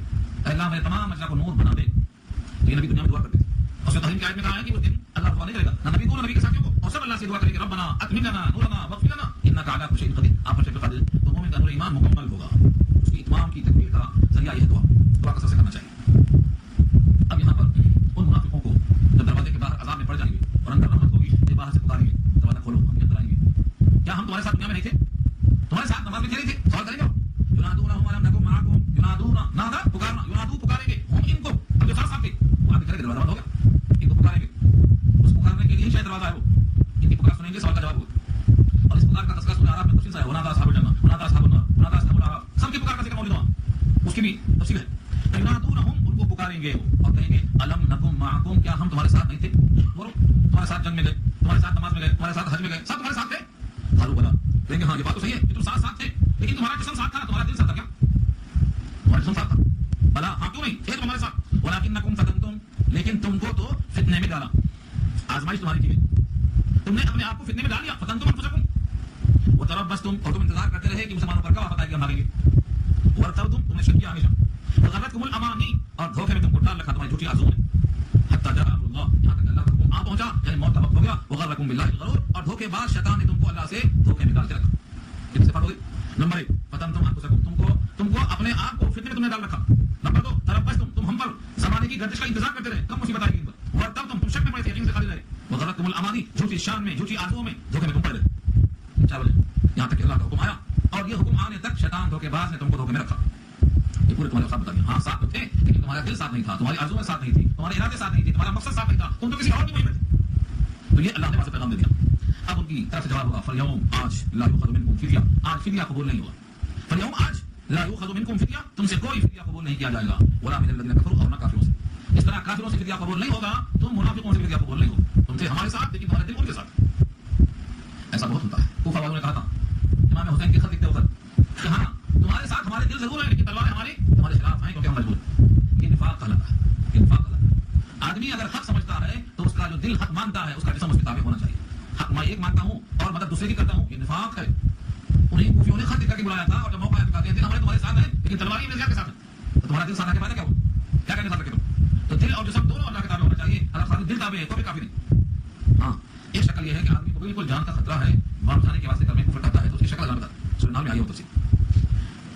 اے اللہ میرے تمام اجزاء کو نور بنا دے. یہ نبی دنیا میں دعا کرتے تھے. اور سورۃ تحریم کی آیت میں کہا ہے کہ وہ دن اللہ دعا نہیں کرے گا، نہ نبی کو نہ نبی کے ساتھیوں کو، اور سب اللہ سے دعا کریں گے ربنا اتمم لنا نورنا واغفر لنا انک علی کل شیء قدیر. آپ پر شیء قادر. تو مومن کا نور ایمان مکمل ہوگا. اس کی اتمام کی تکمیل کا ذریعہ یہ دعا کا سب سے کرنا چاہیے. اب یہاں پر ان منافقوں کو جب دروازے کے باہر عذاب میں پڑ جائیں گے اور اندر رحمت ہوگی، یہ باہر سے پکاریں گے دروازہ کھولو، ہم یہ کرائیں گے. کیا ہم تمہارے ساتھ دنیا میں نہیں تھے؟ تمہارے ساتھ نماز میں تھے نہیں تھے؟ سوال کریں گے. ینادونہم الم نکن معکم، ینادون نادا پکارنا، ینادو پکاریں گے ہم ان کو، اب جو ساتھ تھے وہ آگے کریں گے، دروازہ بند ہو گیا، ان کو پکاریں گے. اس پکارنے کے لیے شاید دروازہ ہے، وہ ان کی پکار سنیں گے، سوال کا جواب ہوگا. اور اس پکار کا تذکرہ سورہ اعراف میں تفصیل سے ہے، ونادى اصحاب الجنہ ونادى اصحاب النار ونادى اصحاب الاعراف. سب کی پکار کا ذکر موجود ہے، اس کی بھی تفصیل ہے. ینادونہم، ان کو پکاریں گے اور کہیں گے الم نکن معکم، کیا ہم تمہارے ساتھ نہیں تھے؟ بولو، تمہارے ساتھ جنگ میں گئے، تمہارے ساتھ نماز میں گئے، تمہارے ساتھ حج میں گئے، سب تمہارے ساتھ تھے. قالوا بلا، کہیں گے ہاں یہ بات تو صحیح ہے کہ تم ساتھ تھے، لیکن تمہارا جسم ساتھ تھا، تمہارا دل ساتھ تھا. کیا تمہارا جسم ساتھ تھا؟ بلا، ہاں کیوں نہیں تھے تمہارے ساتھ. ولکنکم فتنتم، لیکن تم کو تو فتنے میں ڈالا، آزمائش تمہاری کی گئی، تم نے اپنے آپ کو فتنے میں ڈال لیا. فتنتم انفسکم وتربصتم، اور تم انتظار کرتے رہے کہ مسلمانوں پر کیا آفت آئے گی، ہم بھاگیں گے. ورتبتم، تم نے شک کیا ہمیشہ. وغرتکم الامانی، اور دھوکے میں تم کو ڈال رکھا تمہاری جھوٹی آرزوؤں نے. حتی جاء امر اللہ، یہاں تک اللہ کا حکم آ پہنچا، یعنی موت کا وقت ہو گیا. وغرکم باللہ الغرور، اور دھوکے باز شیطان نے تم کو اللہ سے دھوکے میں ڈال کے رکھا. کتنی صفات ہوگی؟ نمبر 1 فتنتم انفسکم، تم کو اپنے آپ کو فتنے میں تم نے ڈال رکھا. نمبر 2 تربصتم، تم ہم پر زمانے کی گردش کا انتظار کرتے رہے، کم مصیبت آئے گی ان پر. ورتبتم، تم شک میں پڑے تھے، یقین سے خالی رہے. وغرتکم الامانی، جھوٹی شان میں، جھوٹی آرزوؤں میں، دھوکے میں تم پڑے رہے. 4 بجے یہاں تک کہ اللہ کا حکم آیا، اور یہ حکم آنے تک شیطان دھوکے باز نے تم کو دھوکے میں رکھا. یہ پورے تمہارے ساتھ بتا دیا. ہاں ساتھ تو تھے، لیکن تمہارا دل ساتھ نہیں تھا، تمہاری آرزو میں ساتھ نہیں تھی، تمہارے ارادے ساتھ نہیں تھے، تمہارا مقصد ساتھ نہیں تھا، تم تو کسی اور کی مہم میں تھے. تو یہ اللہ نے وہاں سے پیغام دے دیا. اب ان کی طرف سے جواب ہوگا فالیوم، آج لا یؤخذ منکم فدیہ، آج فدیہ قبول نہیں ہوگا. فالیوم، آج لا یؤخذ منکم فدیہ، تم سے کوئی فدیہ قبول نہیں کیا جائے گا. ولا من الذین کفروا، اور نہ کافروں سے. اس طرح کافروں سے فدیہ قبول نہیں ہوگا، تم منافقوں سے فدیہ قبول نہیں ہوگا. تم تھے ہمارے ساتھ، لیکن تمہارے دل ان کے ساتھ. ایسا بہت ہوتا ہے. کوفہ والوں نے کہا تھا امام حسین کے خط لکھتے وقت کہ ہاں تمہارے ساتھ ہمارے دل ضرور ہیں، لیکن تلواریں ہماری تمہارے خلاف ہیں کیونکہ ہم مجبور ہیں. یہ نفاق کہلاتا ہے. یہ نفاق کہلاتا ہے. آدمی اگر حق سمجھتا ہے تو اس کا جو دل حق مانتا ہے اس کا جسم اس کے تابع ہونا چاہیے. حق میں ایک مانتا ہوں اور مدد دوسرے کی کرتا ہوں، یہ نفاق ہے. انہیں کوفیوں نے خط لکھ کر کے بلایا تھا اور جب موقع آیا تو کہتے ہیں ہمارے تمہارے ساتھ ہیں، لیکن تلواری میں کے ساتھ ہے. تو تمہارا دل ساتھ آ کے فائدہ کیا ہو؟ کیا کرنے ساتھ رکھے تم؟ تو دل اور جسم دونوں اللہ کے تابع ہونا چاہیے. اگر خالی دل تابع ہے تو بھی کافی نہیں. ہاں ایک شکل یہ ہے کہ آدمی کو بالکل جان کا خطرہ ہے، وہاں جانے کے واسطے کرنے کو فرٹاتا ہے، تو اس کی شکل بتا سورہ نام میں آئی ہو تفصیل.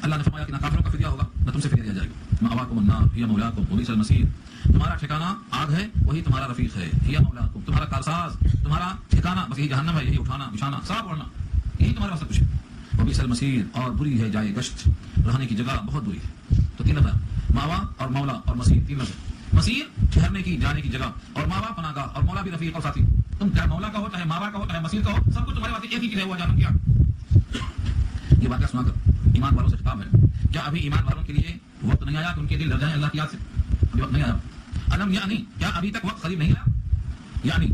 اللہ نے فرمایا کہ نہ کافروں کا فدیہ ہوگا نہ تم سے فدیہ دیا جائے گا. مأواکم النار ہی مولاکم وبئس المصیر، تمہارا ٹھکانہ آگ ہے، وہی تمہارا رفیق ہے. ہی مولاکم، تمہارا کارساز، تمہارا ٹھکانہ بس یہی جہنم ہے، یہی اٹھانا بچھانا سب اڑنا، یہی تمہارا سب کچھ ہے. وبئس المصیر، اور بری ہے جائے گشت، رہنے کی جگہ بہت بری ہے. تو 3 لفظ، ماوا اور مولا اور مسیر، 3 لفظ. مسیر ٹھہرنے کی جانے کی جگہ، اور ماوا پناہ گاہ، اور مولا بھی رفیق اور ساتھی. تم چاہے مولا کا ہو، چاہے ماوا کا ہو، چاہے مسیر کا ہو، سب کچھ تمہارے واسطے ایک ہی چیز ہے، وہ جہنم کی آگ. یہ واقعہ سنا کر ایمان والوں سے خطاب ہے. کیا ابھی ایمان والوں کے لیے وقت نہیں آیا کہ ان کے دل ڈر جائیں اللہ کی یاد سے؟ ابھی وقت نہیں آیا. الم یعنی، کیا ابھی تک وقت قریب نہیں آیا؟ یعنی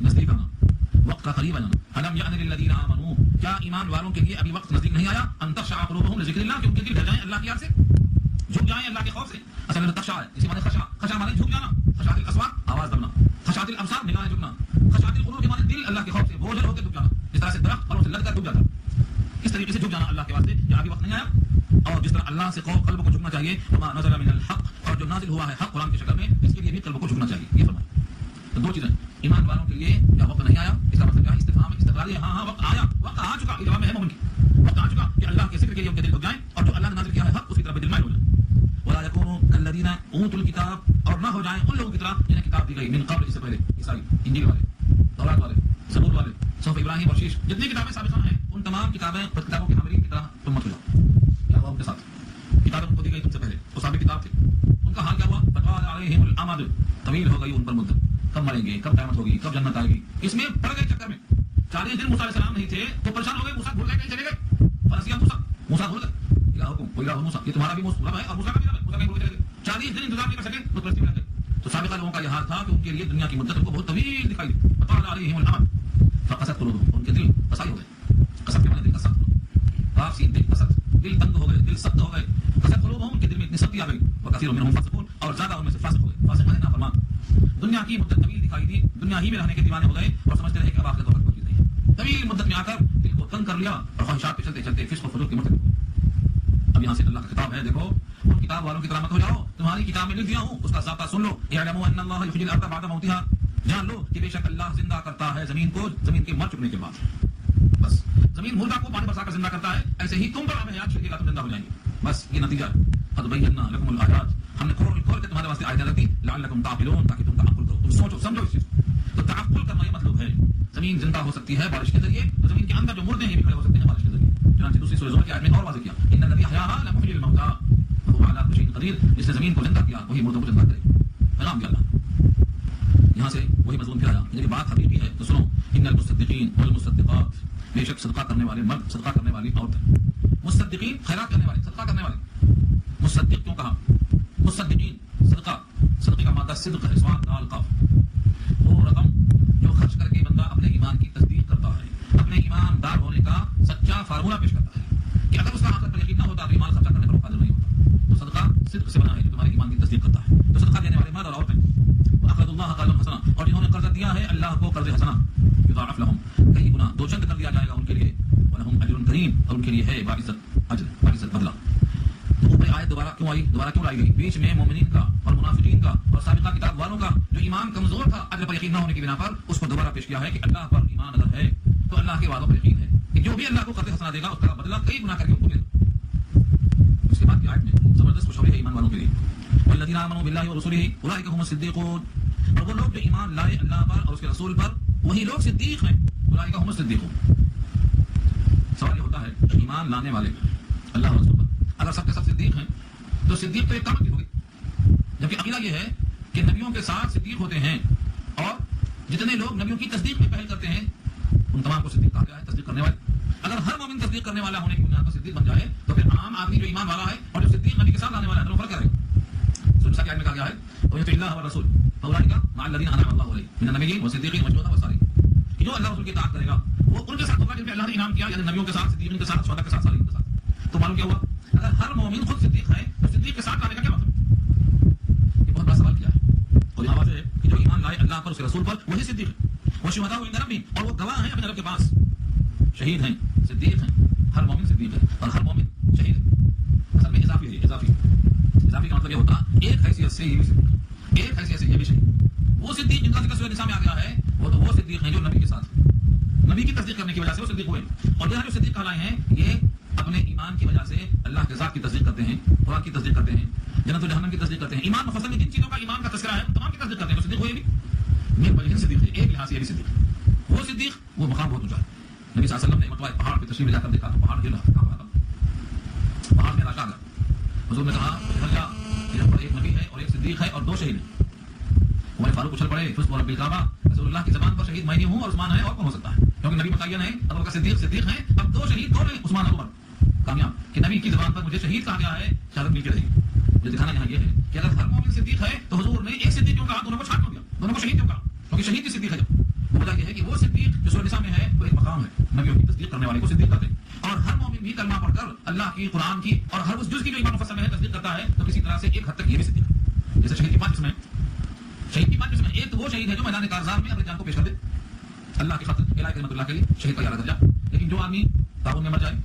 نزدیک آنا، وقت کا قریب آنا. الم یعنی للذین آمنوا، کیا ایمان والوں کے لیے ابھی وقت نزدیک نہیں آیا؟ ان تخشع قلوبہم لذکر اللہ، کہ ان کے دل ڈر جائیں اللہ کی یاد سے، جھک جائیں اللہ کے خوف سے. اصل میں تخشع ہے، اسی معنی خشع، خشع معنی جھک جانا، خشعت الاصوات، آواز دبنا. خشعت الابصار نگاہیں جھکنا، خشعت القلوب کے معنی دل اللہ کے خوف سے بوجھل ہو کے جھک جانا، جس طرح سے درخت پھلوں سے لگ کر جھک جاتا ہے، اس طریقے سے جھک جانا اللہ کے واسطے کہ آگے وقت نہیں آیا، اور جس طرح اللہ سے قلب کو جھکنا چاہیے، وما نزل من الحق، اور جو نازل ہوا ہے حق قرآن کی شکل میں، اس کے لیے بھی قلب کو جھکنا چاہیے. یہ فرمایا. تو دو چیزیں، ایمان والوں کے لیے کیا وقت نہیں آیا، اس کا مطلب کیا ہے؟ استفہام ہے، استقرار ہے. ہاں وقت آیا، وقت آ چکا، یہ جواب میں ہے مومن کی، وقت آ چکا کہ اللہ کے ذکر کے لیے ان کے دل جھک جائیں اور جو اللہ نے نازل کیا ہے حق اس کی طرف دل مائل ہو جائیں. ولا يكونوا كالذين اوتوا الكتاب، اور نہ ہو جائیں ان لوگوں کی طرح جنہیں کتاب دی گئی من قبل، اس سے پہلے، عیسائی، انجیل والے، تورات والے، زبور والے، صحف ابراہیم اور شیش، جتنی کتابیں سابقہ ہیں ان تمام کتابوں کے حاملین کی طرح تم مت ہو جاؤ. کیا ہوا ان کے ساتھ؟ کتابیں ان کو دی گئی تم سے پہلے، وہ سابق کتاب تھے، ان کا حال کیا ہوا؟ فطال علیہم الامد، طویل ہو گئی ان پر مدت، کب مریں گے، کب قیامت ہوگی، کب جنت آئے گی، اس میں پڑ گئے چکر میں. 40 دن موسیٰ علیہ السلام نہیں تھے تو پریشان ہو گئے، موسیٰ بھول گئے، کہیں چلے گئے، فنسیا موسیٰ بھول گئے، الہکم و الہ موسیٰ، یہ تمہارا بھی موسیٰ ہے اور موسیٰ کا بھی رب ہے، موسیٰ کہیں بھول کے چلے گئے. 40 دن انتظار نہیں کر سکے تو پرستی میں لگ گئے. تو سابقہ لوگوں کا یہ حال تھا کہ ان کے لیے دنیا کی مدت ان کو بہت طویل دکھائی دی. فطال علیہم الامد فقست قلوبهم، ان کے دل قسائی ہو گئے. قسد کے معنی دل کا سخت، قاف سین دل، قسد دل تنگ ہو گئے، دل سخت ہو گئے. قسد قلوبهم، ان کے دل میں اتنی سختی آ گئی. وکثیر منهم فاسقون، اور زیادہ ان میں سے فاسق ہو گئے. فاسق معنی نافرمان. دنیا کی مدت طویل دکھائی دی، دنیا ہی میں رہنے کے دیوانے ہو گئے اور سمجھتے رہے کہ اب آخرت وقت کوئی چیز نہیں ہے. طویل مدت میں آ کر دل کو تنگ کر لیا اور خواہشات پہ چلتے چلتے فسق و فجور کی مرتکب. اب یہاں سے اللہ کا خطاب ہے، دیکھو ان کتاب والوں کی طرح مت ہو جاؤ، تمہاری کتاب میں لکھ دیا ہوں، اس کا ضابطہ سن لو. اعلموا ان اللہ یحیی الارض بعد موتها، جان لو کہ بے شک اللہ زندہ کرتا ہے زمین کو زمین کے مر چکنے کے بعد. بس زمین مردہ کو پانی برسا کر زندہ کرتا ہے، ایسے ہی تم پر ہمیں حیات چھڑکے گا، تم زندہ ہو جائیں گے. بس یہ نتیجہ. قد بینا لکم الآیات، ہم نے کھول کھول کے تمہارے واسطے آیتیں رکھ دی، لعلکم تعقلون، تاکہ تم تعقل کرو، تم سوچو سمجھو اس چیز کو. تو تعقل کرنا یہ مطلب ہے. زمین زندہ ہو سکتی ہے بارش کے ذریعے، تو زمین کے اندر جو مردے ہیں یہ بھی کھڑے ہو سکتے ہیں بارش کے ذریعے. چنانچہ دوسری سورہ زمر کی آیت میں اور واضح کیا، ان الذی احیاها لمحیی الموتى وهو علی کل شیء قدیر، جس نے زمین کو زندہ کیا وہی مردوں کو زندہ کرے. پیغام دیا اللہ. یہاں سے وہی مضمون پھر آیا، یہ بات حقیقی ہے تو سنو. ان المصدقین والمصدقات، بے شک صدقہ کرنے والے مرد، صدقہ کرنے والی عورتیں. مصدقین خیرات کرنے والے، صدقہ کرنے والے. مصدق کیوں کہا؟ مصدقین صدقہ، صدقے کا مادہ صدق ہے، صاد دال قاف. وہ رقم جو خرچ کر کے بندہ اپنے ایمان کی تصدیق کرتا ہے، اپنے ایماندار ہونے کا سچا فارمولہ پیش کرتا ہے کہ اگر اس کا آخرت پر یقین نہ ہوتا تو ایمان خرچہ کرنے پر وہ قادر نہیں ہوتا. تو صدقہ صدق سے بنا ہے جو تمہارے ایمان کی تصدیق کرتا ہے. تو صدقہ دینے والے مرد اور عورتیں. وَأَقْرَضُوا اللَّهَ قَرْضًا حَسَنًا، اور جنہوں نے قرض دیا ہے اللہ کو قرض حسنہ، یضاعف لهم، کئی گنا دو چند کر دیا جائے گا ان کے لیے. وَلَهُمْ أَجْرٌ كَرِيمٌ، اور ان کے لیے ہے باعزت اجر، باعزت بدلہ. اوپر آیت دوبارہ کیوں آئی، دوبارہ کیوں لائی گئی؟ بیچ میں مومنین کا اور منافقین کا اور سابقہ کتاب والوں کا جو ایمان کمزور تھا اجر پر یقین نہ ہونے کی بنا پر، اس کو دوبارہ پیش کیا ہے کہ اللہ پر ایمان اگر ہے تو اللہ کے وعدوں پر یقین ہے کہ جو بھی اللہ کو قرض حسنہ دے گا اس کا بدلہ کئی گنا کر کے ان کو دے گا. اس کے بعد کی آیت میں زبردست خوشخبری ہے ایمان والوں کے لیے. والذین آمنوا باللہ ورسولہ اولئک هم الصدیقون، اور وہ لوگ جو ایمان لائے اللہ پر اور اس کے رسول پر وہی لوگ صدیق ہیں. اولئک هم الصدیقون. سوال یہ ہوتا ہے ایمان لانے والے اللہ اور رسول پر اگر سب کے سب صدیق ہیں تو صدیق تو ایک کامل چیز ہوگی، جبکہ عقیدہ یہ ہے کہ نبیوں کے ساتھ صدیق ہوتے ہیں اور جتنے لوگ نبیوں کی تصدیق میں پہل کرتے ہیں ان تمام کو صدیق کہا گیا ہے، تصدیق کرنے والے. اگر ہر مومن تصدیق کرنے والا ہونے کی بنیاد پر صدیق بن جائے تو پھر عام آدمی جو ایمان والا ہے اور جو صدیق نبی کے ساتھ لانے والا ہے دونوں فرق کیا رہے گا؟ سورہ نساء کی آیت میں کہا گیا ہے وَيُطِعِ اللَّهَ وَالرَّسُولَ فَأُولَٰئِكَ مَعَ الَّذِينَ أَنْعَمَ اللَّهُ عَلَيْهِمْ مِنَ النَّبِيِّينَ وَالصِّدِّيقِينَ وَالشُّهَدَاءِ وَالصَّالِحِينَ، کہ جو اللہ رسول کی اطاعت کرے گا وہ ان کے ساتھ ہوگا جن پہ اللہ نے انعام کیا، یعنی نبیوں کے ساتھ، صدیقین کے ساتھ، شہداء کے ساتھ، صالحین کے ساتھ. تو معلوم کیا ہوا؟ اگر ہر مومن خود صدیق ہے تو صدیق کے ساتھ لانے کا کیا مطلب؟ یہ بہت بڑا سوال کیا ہے. اور یہاں واضح ہے کہ جو ایمان لائے اللہ پر اس کے رسول پر وہی صدیق ہے. وَالشُّهَدَاءُ عِندَ رَبِّهِمْ، اور وہ گواہ ہیں اپنے رب کے پاس. شہید ہیں، صدیق ہیں، ہر مومن صدیق ہے اور ہر مومن شہید ہے. اصل میں اضافی ہے، اضافی کا مطلب یہ ہوتا ایک حیثیت سے یہ بھی صدیق، ایک حیثیت سے یہ بھی شہید. وہ صدیق جن کا ذکر سورہ نساء میں آ گیا ہے وہ صدیق ہیں جو نبی کے ساتھ، نبی کی تصدیق کرنے کی وجہ سے وہ صدیق ہوئے. اور یہاں جو صدیق کہلائے ہیں یہ اپنے ایمان کی وجہ سے اللہ کے ذات کی تصدیق کرتے ہیں، قرآن کی تصدیق کرتے ہیں، جنت و جہنم کی تصدیق کرتے ہیں. ایمان مفصل میں جن چیزوں کا ایمان کا تذکرہ ہے تمام کی تصدیق کرتے ہیں. تو صدیق ہوئے بھی نیک وجہ صدیق ہے، ایک لحاظ سے یہ بھی صدیق. وہ صدیق وہ مقام بہت اونچا ہے. نبی صلی اللہ علیہ وسلم نے مرتبہ پہاڑ پہ تشریف لے جا کر دیکھا تو پہاڑ ہل رہا تھا، پہاڑ میں راشا گیا. حضور نے کہا گھر جا، یہاں پر ایک نبی ہے اور ایک صدیق ہے اور دو شہید ہیں. عمر فاروق اچھل پڑے، فسق رب الکعبہ، رسول اللہ کی زبان پر شہید میں ہی ہوں اور عثمان ہے، اور کون ہو سکتا ہے؟ کیونکہ نبی متعین ہے، ابو بکر صدیق ہیں، اب دو شہید کون ہیں؟ عثمان اور عمر. کامیاب کہ نبی کی زبان پر مجھے شہید کہا گیا ہے، شہادت مل کے رہے گی. مجھے دکھانا یہاں یہ ہے کہ اگر ہر مومن صدیق ہے تو حضور نے ایک صدیق کیوں کہا، دونوں کو چھاٹ کیوں دیا، دونوں کو شہید کیوں کہا؟ کیونکہ شہید بھی صدیق ہے. جب وجہ یہ ہے کہ وہ صدیق جو سورہ نساء میں ہے وہ ایک مقام ہے، نبیوں کی تصدیق کرنے والے کو صدیق کرتے ہیں. اور ہر مومن بھی کلمہ پڑھ کر اللہ کی، قرآن کی اور ہر اس جز کی جو ایمان مفصل میں ہے تصدیق کرتا ہے، تو کسی طرح سے ایک حد تک یہ بھی صدیق ہے. جیسے شہید کی 5 قسمیں، شہید کی 5 قسم ہیں. ایک تو وہ شہید ہے جو میدان کارزار میں اپنی جان کو پیش کر دے اللہ کی خاطر الہ کلمت اللہ کے لیے، شہید کا اعلیٰ درجہ. لیکن جو آدمی تعاون میں مر جائے،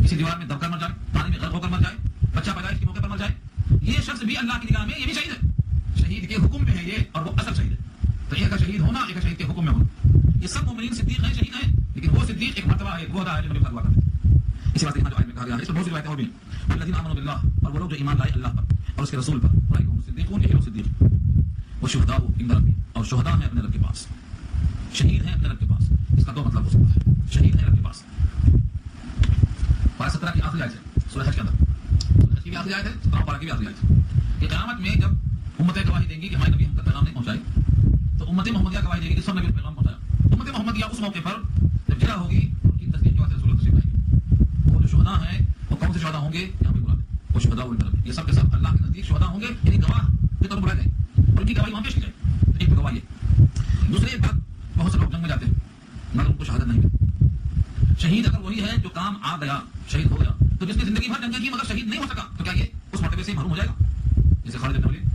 کسی دیوار میں دب کر مر جائے، پانی میں غرق ہو کر مر جائے، بچہ پیدائش کے موقع پر مر جائے، یہ شخص بھی اللہ کی نگاہ میں یہ بھی شہید ہے، شہید کے حکم میں ہے یہ، اور وہ اصل شہید ہے. تو ایک کا شہید ہونا، ایک کا شہید کے حکم میں ہونا. یہ سب مومنین صدیق ہیں، شہید ہیں، لیکن وہ صدیق ایک مرتبہ ہے، وہ ہے جو نبی ہوا کرتے تھے. اسی بات یہاں جو آیت میں کہا گیا ہے، اس پر بہت سی روایتیں اور بھی ہیں. والذین آمنوا باللہ، اور وہ لوگ جو ایمان لائے اللہ پر اور اس کے رسول پر، اولئک هم الصدیقون، یہی لوگ صدیق. والشہداء عند ربہم، اور شہداء ہیں اپنے رب کے پاس، شہید ہیں اپنے رب کے پاس. اس کا دو مطلب ہو سکتا ہے، شہید ہیں رب کے پاس. پارہ 17 کی آخری آیت ہے سورہ حج کے اندر، سورہ حج کی بھی آخری آیت ہے، 17 پارہ کی بھی آخری آیت ہے کہ قیامت میں جب امتیں گواہی دیں گی کہ ہمارے نبی ہم تک پیغام نہیں پہنچائے، تو امت محمدیہ گواہی دے گی کہ سب نبی پیغام پہنچایا. امت محمدیہ اس موقع پر جب جرا ہوگی ان کی تصدیق کے واسطے رسول تشریف لائے گی. وہ جو شہداء ہیں وہ کون سے شہداء ہوں گے یہاں پہ مراد ہے، وہ شہداء والمرد، یہ سب کے سب اللہ کے نزدیک شہداء ہوں گے، یعنی گواہ کے طور پر بلائے جائیں اور ان کی گواہی وہاں پیش کی جائے. ایک گواہ یہ. دوسری ایک بات، بہت سے لوگ جنگ میں جاتے ہیں مگر ان کو شہادت نہیں ملتی. شہید اگر وہی ہے جو کام آ گیا، شہید ہو گیا، تو جس نے زندگی بھر جنگیں کی مگر شہید نہیں ہو سکا، تو کیا یہ اس مرتبے سے محروم ہو جائے گا؟ جیسے خالد بن ولید،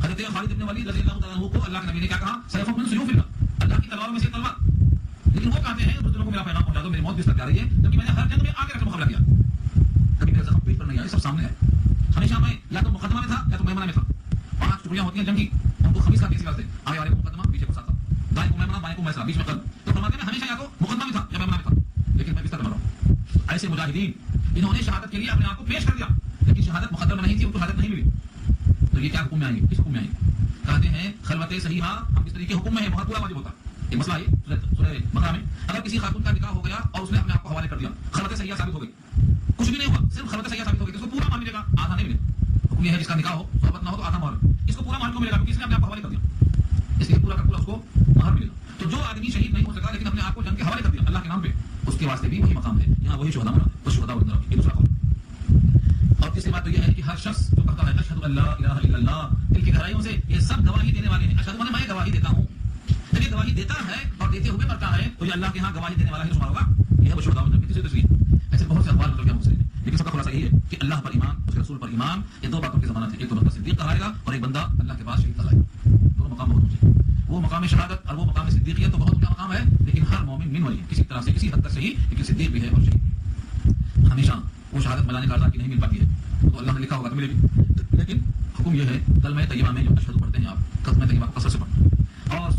حضرت خالد بن ولید رضی اللہ تعالیٰ عنہ کو اللہ کے نبی نے کیا کہا؟ سیف من سیوف اللہ، اللہ کی تلواروں میں سے تلوار. لیکن وہ کہتے ہیں دوسروں کو میرا پیغام پہنچا دو، میری موت بھی تک آ رہی ہے، جبکہ میں نے ہر جنگ میں آ کے رکھ مقابلہ کیا. کبھی میرا زخم پیٹ پر نہیں آیا، سب سامنے ہے. ہمیشہ میں یا تو مقدمہ میں تھا یا تو میمنہ میں تھا. 5 ٹکڑیاں ہوتی ہیں جنگ کی، ان کو خمیس کا کسی واسطے آگے والے کو مقدمہ، پیچھے کو ساتھ، دائیں کو میمنہ، بائیں کو میسرہ، بیچ میں قلب. تو فرماتے ہیں میں ہمیشہ یا تو مقدمہ میں تھا یا میمنہ میں تھا، لیکن میں بستر میں مر رہا ہوں. ایسے مجاہدین انہوں نے شہادت کے لیے اپنے آپ کو پیش کر دیا، لیکن شہادت مقدر میں نہیں تھی، ان کو شہادت نہیں ملی. تو یہ کیا حکم میں آئیں گے؟ کس حکم میں آئیں گے؟ کہتے ہیں خلوت صحیحہ ہم اس طریقے حکم میں ہے، بہت پورا واجب ہوتا. ایک مسئلہ ہے سورہ بقرہ میں، اگر کسی خاتون کا نکاح ہو گیا اور اس نے اپنے آپ کو حوالے کر دیا، خلوت صحیحہ ثابت ہو گئی، کچھ بھی نہیں ہوا، صرف خلوت صحیحہ ثابت ہو گئی، تو اس کو پورا مال ملے گا، آدھا نہیں ملے گا. حکم یہ ہے جس کا نکاح ہو، صحبت نہ ہو تو آدھا مہر، اس کو پورا مال کو ملے گا کیونکہ اس نے اپنے آپ کو حوالے کر دیا، اس لیے پورا کا پورا اس کو مہر ملے گا. تو جو آدمی شہید نہیں ہو سکا لیکن اپنے آپ کو جنگ کے حوالے کر دیا اللہ کے نام پہ، اس کے واسطے بھی وہی مقام ہے. یہاں وہی شہداء مراد، وہ شہداء والمرد، یہ دوسرا قول. اور تیسری بات تو یہ ہے کہ ہر شخص جو کہتا ہے اشہد ان لا الہ الا اللہ، دل کی گہرائیوں سے یہ سب گواہی دینے والے ہیں. اشہد میں گواہی دیتا ہوں، جب یہ گواہی دیتا ہے اور دیتے ہوئے مرتا ہے تو یہ اللہ کے ہاں گواہی دینے والا ہی شمار ہوگا. یہ ہے وہ شہداء والمرد کی تیسری تصویر. ایسے بہت سے اقوال مطلب مسلم ہیں، لیکن سب کا خلاصہ یہی ہے کہ اللہ پر ایمان، اس کے رسول پر ایمان، یہ دو باتوں کی ضمانت ہے. ایک تو بندہ صدیق کہلائے گا اور ایک بندہ اللہ کے پاس شہید کہلائے گا. دونوں مقام بہت اونچے ہیں، وہ مقام شہادت اور وہ مقام صدیقیت تو بہت اونچا مقام ہے، لیکن ہر مومن من ولی کسی طرح سے کسی حد تک صحیح، لیکن صدیق بھی ہے اور شہید بھی. ہمیشہ وہ شہادت میدان کارزار کی نہیں مل پاتی ہے، تو اللہ نے لکھا ہوگا تو ملے گی، لیکن حکم یہ ہے کلمہ طیبہ میں جو اشہد پڑھتے ہیں آپ، کلمہ طیبہ اثر سے پڑھیں. اور